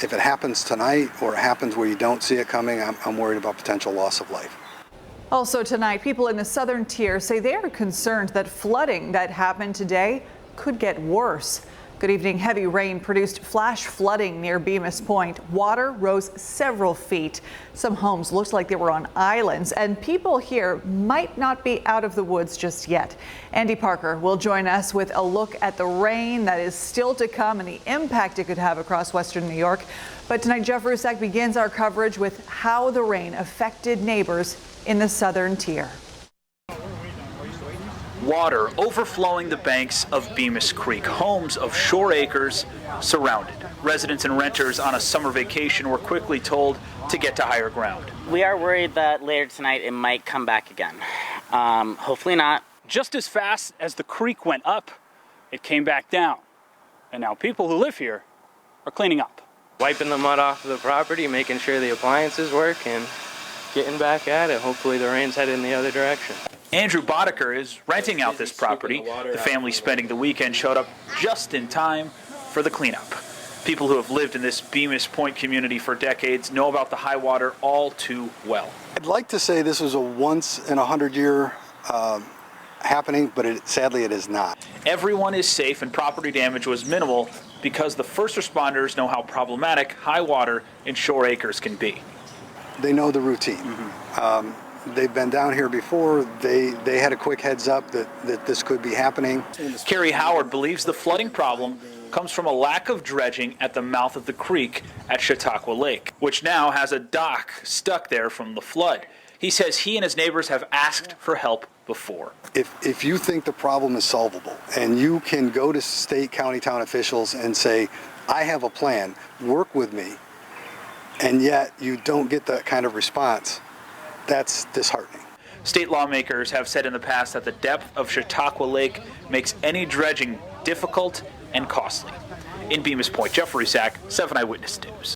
if it happens tonight or it happens where you don't see it coming, I'm worried about potential loss of life. Also tonight, people in the southern tier say they are concerned that flooding that happened today could get worse. Good evening. Heavy rain produced flash flooding near Bemus Point. Water rose several feet. Some homes looked like they were on islands, and people here might not be out of the woods just yet. Andy Parker will join us with a look at the rain that is still to come and the impact it could have across western New York. But tonight, Jeff Rusak begins our coverage with how the rain affected neighbors in the southern tier. Water overflowing the banks of Bemus Creek. Homes of shore acres surrounded. Residents and renters on a summer vacation were quickly told to get to higher ground. We are worried that later tonight it might come back again. Hopefully not. Just as fast as the creek went up, it came back down. And now people who live here are cleaning up. Wiping the mud off of the property, making sure the appliances work, and getting back at it. Hopefully the rain's headed in the other direction. Andrew Boddicker is renting out this property. The family spending the weekend showed up just in time for the cleanup. People who have lived in this Bemus Point community for decades know about the high water all too well. I'd like to say this was a once in 100-year happening, but sadly it is not. Everyone is safe and property damage was minimal because the first responders know how problematic high water in shore acres can be. They know the routine. They've been down here before. They had a quick heads up that this could be happening. Carrie Howard believes the flooding problem comes from a lack of dredging at the mouth of the creek at Chautauqua Lake, which now has a dock stuck there from the flood. He says he and his neighbors have asked for help before. If you think the problem is solvable and you can go to state, county, town officials and say, I have a plan, work with me, and yet you don't get that kind of response, that's disheartening. State lawmakers have said in the past that the depth of Chautauqua Lake makes any dredging difficult and costly. In Bemus Point, Jeff Rusak, 7 Eyewitness News.